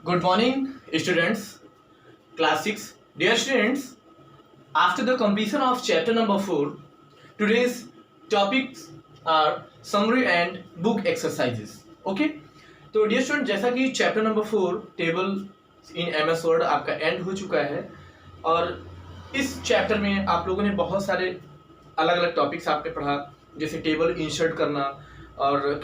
Good morning, students. Class 6. Dear students, after the completion of chapter number 4, today's topics are summary and book exercises. Okay? तो dear student, जैसा कि chapter number 4 table इन MS word आपका and हो चुका है और इस chapter में आप लोगों ने बहुत सारे अलग अलग टॉपिक्स आपने पढ़ा, जैसे टेबल इंसर्ट करना और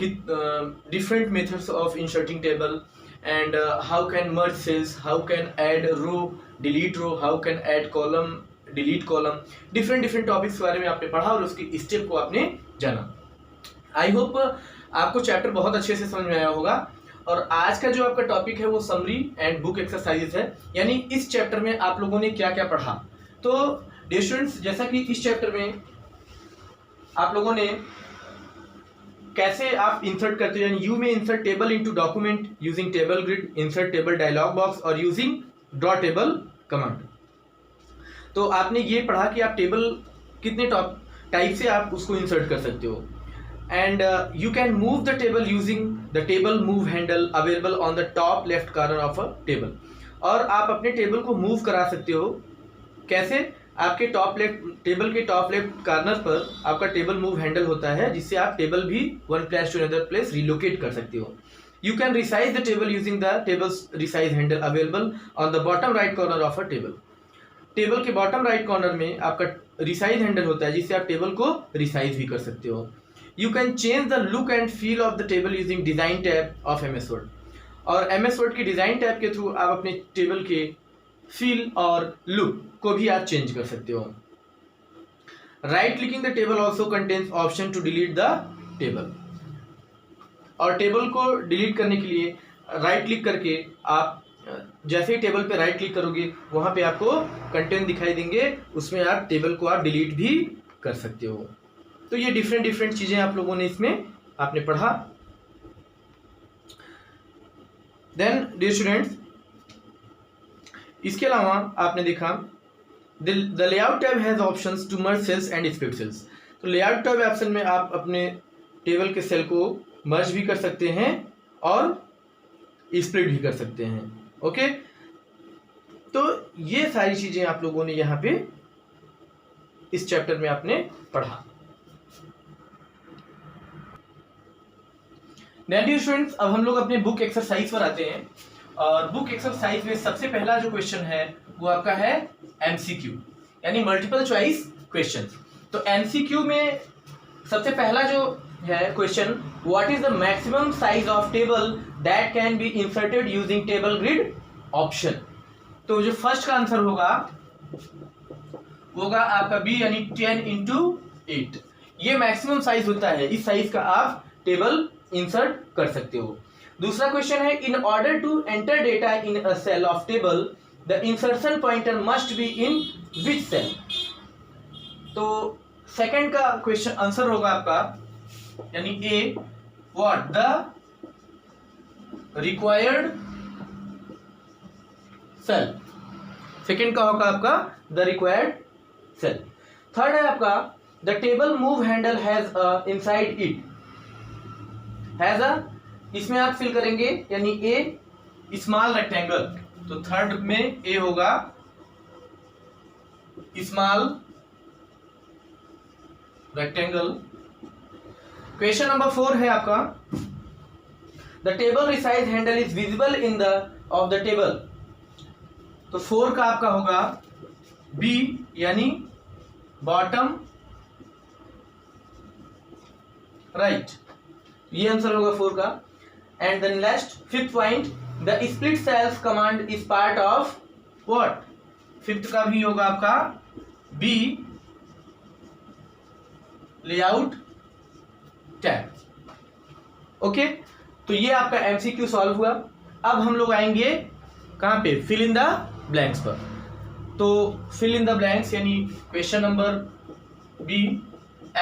different methods of inserting table and how can merge cells, how can add row, delete row, how can add column, delete column, different topics के बारे में आपने पढ़ा और उसकी स्टेप को आपने जाना। आई होप आपको चैप्टर बहुत अच्छे से समझ में आया होगा। और आज का जो आपका टॉपिक है वो समरी एंड बुक एक्सरसाइजेस है, यानी इस चैप्टर में आप लोगों ने क्या क्या पढ़ा। तो डियर स्टूडेंट्स, जैसा कि इस चैप्टर में आप लोगों ने कैसे आप इंसर्ट करते हो, यानी you may insert table into document using table grid, insert table dialog box और यूजिंग ड्रॉ टेबल कमांड। तो आपने ये पढ़ा कि आप टेबल कितने टाइप से आप उसको इंसर्ट कर सकते हो। And you can move the table using the table move handle available on the top left corner of a table. और आप अपने टेबल को मूव करा सकते हो कैसे, आपके टेबल के टॉप लेफ्ट कॉर्नर पर आपका टेबल मूव हैंडल होता है, जिससे आप टेबल भी one place to another place relocate कर सकते हो। You can resize the table using the tables resize handle available on the bottom right corner of a table. Table के बॉटम राइट कॉर्नर में आपका रिसाइज हैंडल होता है, जिससे आप टेबल को रिसाइज भी कर सकते हो। You can change the look and feel of the table using design tab of MS word. और MS वर्ड के डिजाइन टैब के थ्रू आप अपने टेबल के फील और लुक को भी आप चेंज कर सकते हो। Right clicking the table also contains option to delete the table. और टेबल को डिलीट करने के लिए राइट क्लिक करके आप जैसे ही टेबल पे राइट क्लिक करोगे वहां पे आपको कंटेंट दिखाई देंगे, उसमें आप टेबल को आप डिलीट भी कर सकते हो। तो ये डिफरेंट चीजें आप लोगों ने इसमें आपने पढ़ा। देन डियर स्टूडेंट्स, इसके अलावा आपने देखा the layout tab has options to merge cells and split cells. तो लेआउट टैब ऑप्शन में आप अपने टेबल के सेल को मर्ज भी कर सकते हैं और स्प्लिट भी कर सकते हैं। ओके, तो ये सारी चीजें आप लोगों ने यहाँ पे इस चैप्टर में आपने पढ़ा। डियर स्टूडेंट्स, अब हम लोग अपने बुक एक्सरसाइज पर आते हैं। और बुक एक्सरसाइज में सबसे पहला जो क्वेश्चन है वो आपका है MCQ, यानी मल्टीपल चॉइस क्वेश्चन। तो MCQ में सबसे पहला जो है question, what is the maximum size of table that can be inserted using table grid option. तो जो फर्स्ट का आंसर होगा वो होगा आपका B, यानी 10x8। ये मैक्सिमम साइज होता है, इस साइज का आप टेबल इंसर्ट कर सकते हो। दूसरा क्वेश्चन है, in order to enter data in a cell of table the insertion pointer must be in which cell. तो सेकंड का क्वेश्चन आंसर होगा आपका, यानी A, what the required cell. Second का होगा आपका द रिक्वायर्ड सेल। थर्ड है आपका the table move handle has a inside it has a, इसमें आप फिल करेंगे यानी A स्मॉल रेक्टेंगल। तो थर्ड में A होगा स्मॉल रेक्टेंगल। क्वेश्चन नंबर 4 है आपका, the table resize handle is visible in the of the table. तो 4 का आपका होगा B, यानी बॉटम राइट। ये आंसर होगा 4 का। And then last fifth point, the split cells command is part of what. Fifth का भी होगा आपका B, लेआउट टैब। ओके, तो ये आपका MCQ सॉल्व हुआ। अब हम लोग आएंगे कहां पे, फिल इन द ब्लैंक्स पर। तो फिल इन द ब्लैंक्स यानी question number B,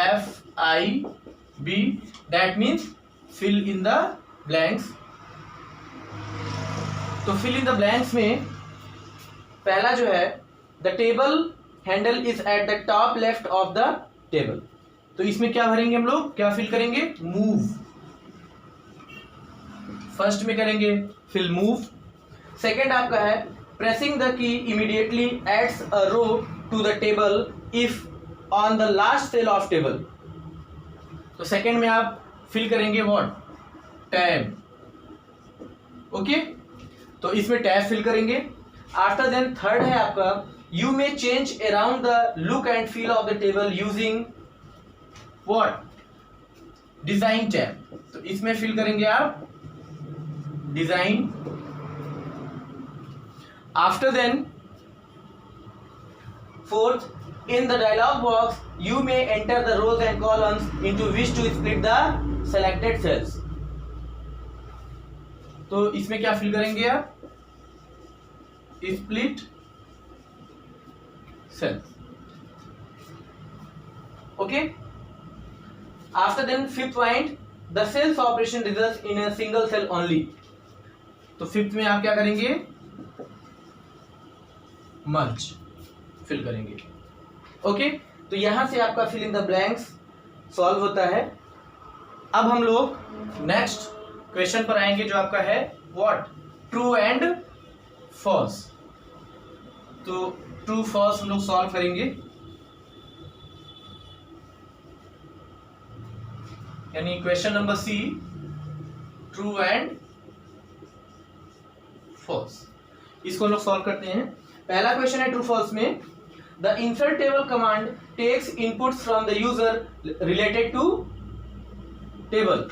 FIB, that means fill in the blanks. तो फिल इन द ब्लैंक्स में पहला जो है, the table handle is at the top left of the table. तो इसमें क्या भरेंगे हम लोग, क्या फिल करेंगे, मूव। फर्स्ट में करेंगे फिल मूव। सेकेंड आपका है pressing the key immediately adds a row to the table if on the last cell of table. तो सेकेंड में आप फिल करेंगे व्हाट, टैब। ओके, तो इसमें टैब फिल करेंगे। आफ्टर देन थर्ड है आपका you may change around the look and feel of the table using what, design tab. तो इसमें फिल करेंगे आप design. After then fourth, in the dialog box you may enter the rows and columns into which to split the selected cells। तो इसमें क्या fill करेंगे आप, split cell. Okay, after then fifth point the cells operation results in a single cell only. तो fifth में आप क्या करेंगे, मर्ज फिल करेंगे। ओके, तो यहां से आपका fill in the blanks solve होता है। अब हम लोग नेक्स्ट क्वेश्चन पर आएंगे जो आपका है व्हाट, ट्रू एंड फॉल्स। तो ट्रू फॉल्स हम लोग सॉल्व करेंगे, यानी question number C, true and false. इसको हम लोग सॉल्व करते हैं। पहला क्वेश्चन है ट्रू फॉल्स में, the insert table command takes inputs from the user related to table.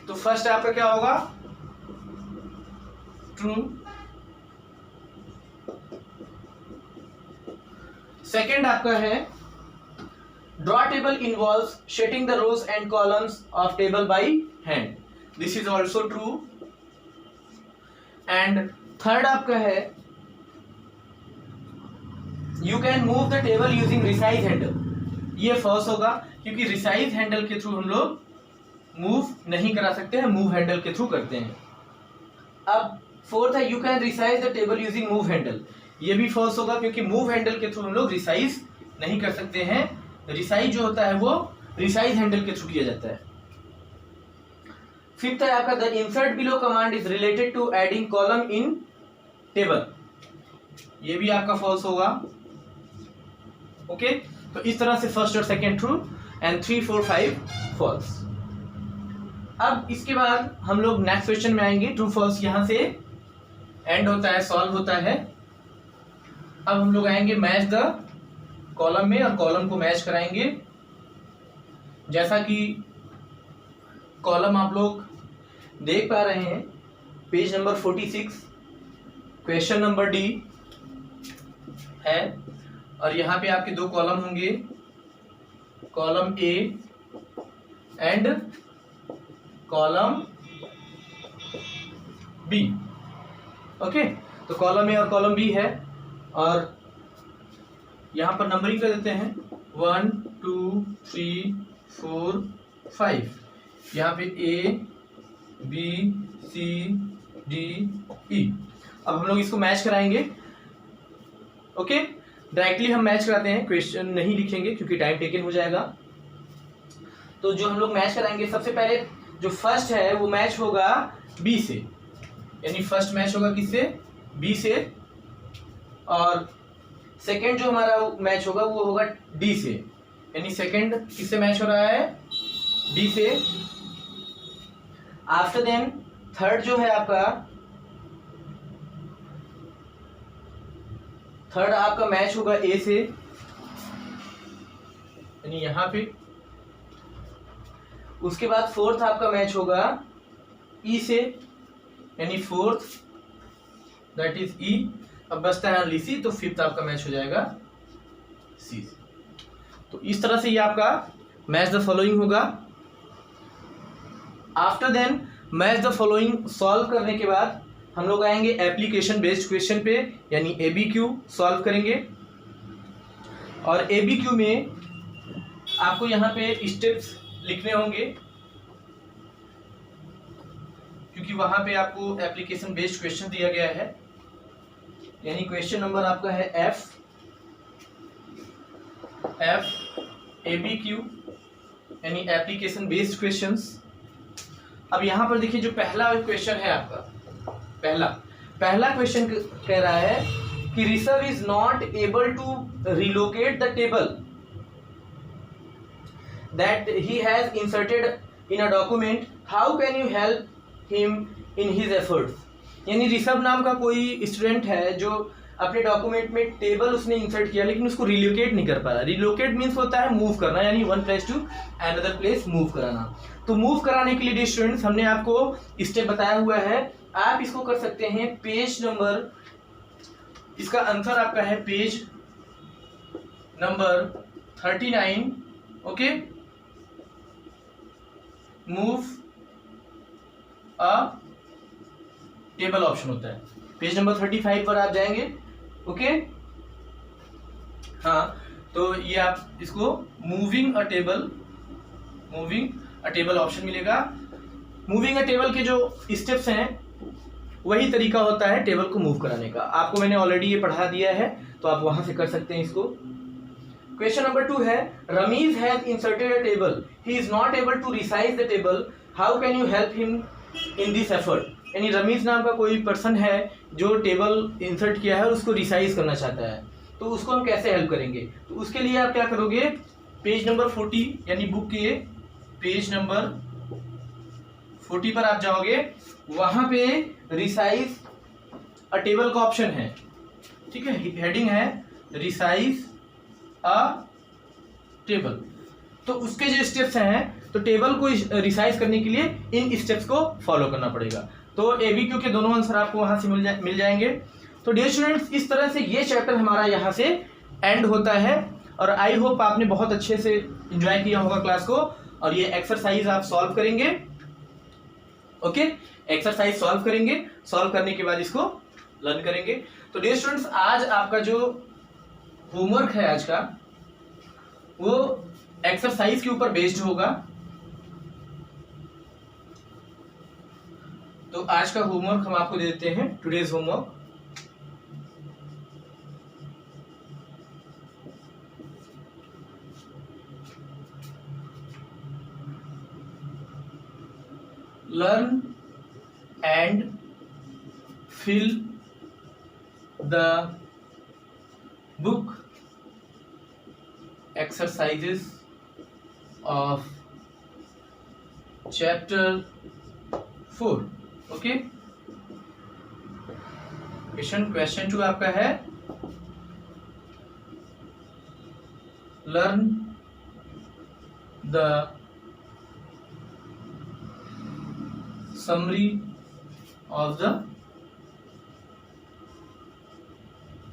तो फर्स्ट आपका क्या होगा, ट्रू। सेकेंड आपका है drop table involves setting the rows and columns of table by hand. This is also true. And third आपका है you can move the table using resize handle. ये false होगा क्योंकि रिसाइज हैंडल के through हम लोग मूव नहीं करा सकते हैं, मूव हैंडल के थ्रू करते हैं। अब फोर्थ है you can resize the table using move handle. ये भी फॉल्स होगा क्योंकि मूव हैंडल के थ्रू हम लोग रिसाइज नहीं कर सकते हैं। रिसाइज जो होता है वो रिसाइज हैंडल के थ्रू किया जाता है। फिफ्थ है आपका the insert below command is related to adding column in table. ये भी आपका फॉल्स होगा। ओके, तो इस तरह से फर्स्ट और सेकेंड ट्रू एंड 3, 4, 5 फॉल्स। अब इसके बाद हम लोग नेक्स्ट क्वेश्चन में आएंगे। ट्रू फॉल्स यहां से एंड होता है, सॉल्व होता है। अब हम लोग आएंगे मैच द कॉलम में और कॉलम को मैच कराएंगे। जैसा कि कॉलम आप लोग देख पा रहे हैं, page number 46 question number D है और यहाँ पे आपके दो कॉलम होंगे, column A and column B. Okay, तो कॉलम ए और कॉलम बी है और यहाँ पर नंबरिंग कर देते हैं 1, 2, 3, 4, 5। यहाँ पे A B C D E. अब हम लोग इसको मैच कराएंगे। ओके, डायरेक्टली हम मैच कराते हैं, क्वेश्चन नहीं लिखेंगे क्योंकि टाइम टेकन हो जाएगा। तो जो हम लोग मैच कराएंगे, सबसे पहले जो फर्स्ट है वो मैच होगा बी से, यानी फर्स्ट मैच होगा किससे, बी से। और सेकंड जो हमारा मैच होगा वो होगा डी से, यानी सेकंड किससे मैच हो रहा है, डी से। आफ्टर देन थर्ड जो है आपका, थर्ड आपका मैच होगा ए से, यानी यहां पे। उसके बाद फोर्थ आपका मैच होगा ई से, यानी फोर्थ दैट इज ई। अब बचता है ओनली सी, तो फिफ्थ आपका मैच हो जाएगा सी से। तो इस तरह से ये आपका मैच द फॉलोइंग होगा। After then match the following solve करने के बाद हम लोग आएंगे एप्लीकेशन बेस्ड क्वेश्चन पे, यानी ABQ सॉल्व करेंगे। और ABQ में आपको यहाँ पे स्टेप्स लिखने होंगे क्योंकि वहां पे आपको एप्लीकेशन बेस्ड क्वेश्चन दिया गया है। यानी क्वेश्चन नंबर आपका है F ABQ, यानी एप्लीकेशन बेस्ड क्वेश्चंस। अब यहाँ पर देखिए जो पहला क्वेश्चन है आपका, पहला क्वेश्चन कह रहा है कि Rishabh is not able to relocate the table that he has inserted in a document, how can you help him in his efforts. यानी ऋषभ नाम का कोई स्टूडेंट है जो अपने डॉक्यूमेंट में टेबल उसने इंसर्ट किया लेकिन उसको रिलोकेट नहीं कर पाया। रिलोकेट मीन्स होता है मूव करना, यानी one place to another place move कराना। तो मूव कराने के लिए डियर स्टूडेंट्स हमने आपको स्टेप बताया हुआ है, आप इसको कर सकते हैं पेज नंबर, इसका आंसर आपका है page number 39। Okay, move a table option होता है, पेज नंबर 35 पर आप जाएंगे। ओके, हाँ, तो ये आप इसको मूविंग अ टेबल ऑप्शन मिलेगा। मूविंग अ टेबल के जो स्टेप्स हैं वही तरीका होता है टेबल को मूव कराने का। आपको मैंने ऑलरेडी ये पढ़ा दिया है, तो आप वहां से कर सकते हैं इसको। क्वेश्चन नंबर 2 है, Ramiz has inserted a table, he is not able to resize the table, how can you help him in this effort. यानी रमीज नाम का कोई पर्सन है जो टेबल इंसर्ट किया है और उसको रिसाइज करना चाहता है, तो उसको हम कैसे हेल्प करेंगे। तो उसके लिए आप क्या करोगे, पेज नंबर 40 यानी बुक के पेज नंबर 40 पर आप जाओगे, वहां पे रिसाइज अ टेबल का ऑप्शन है, ठीक है, हेडिंग है रिसाइज अ टेबल। तो उसके जो स्टेप्स हैं, तो टेबल को रिसाइज करने के लिए इन स्टेप्स को फॉलो करना पड़ेगा। तो ABQ के दोनों आंसर आपको वहां से मिल जाएंगे। तो डियर स्टूडेंट्स, इस तरह से ये चैप्टर हमारा यहाँ से एंड होता है, और आई होप आपने बहुत अच्छे से एंजॉय किया होगा क्लास को। और ये एक्सरसाइज आप सॉल्व करेंगे। ओके, एक्सरसाइज सॉल्व करेंगे, सॉल्व करने के बाद इसको लर्न करेंगे। तो डियर स्टूडेंट्स, आज आपका जो होमवर्क है आज का, वो एक्सरसाइज के ऊपर बेस्ड होगा। तो आज का होमवर्क हम आपको दे देते हैं, today's homework. Learn and fill the book exercises of chapter 4। Okay, question 2 आपका है, learn the summary of the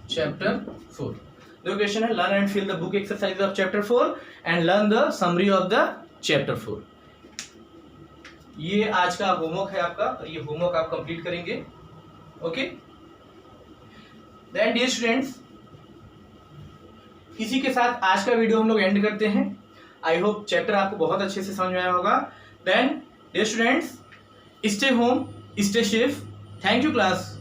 chapter 4। दो क्वेश्चन है, learn and fill the book exercise of chapter 4 and learn the summary of the chapter 4। ये आज का homework है आपका, और ये होमवर्क आप कंप्लीट करेंगे। ओके, देन डियर स्टूडेंट्स, इसी के साथ आज का वीडियो हम लोग एंड करते हैं। आई होप चैप्टर आपको बहुत अच्छे से समझ में आया होगा। Then dear students, stay home, stay safe. Thank you class.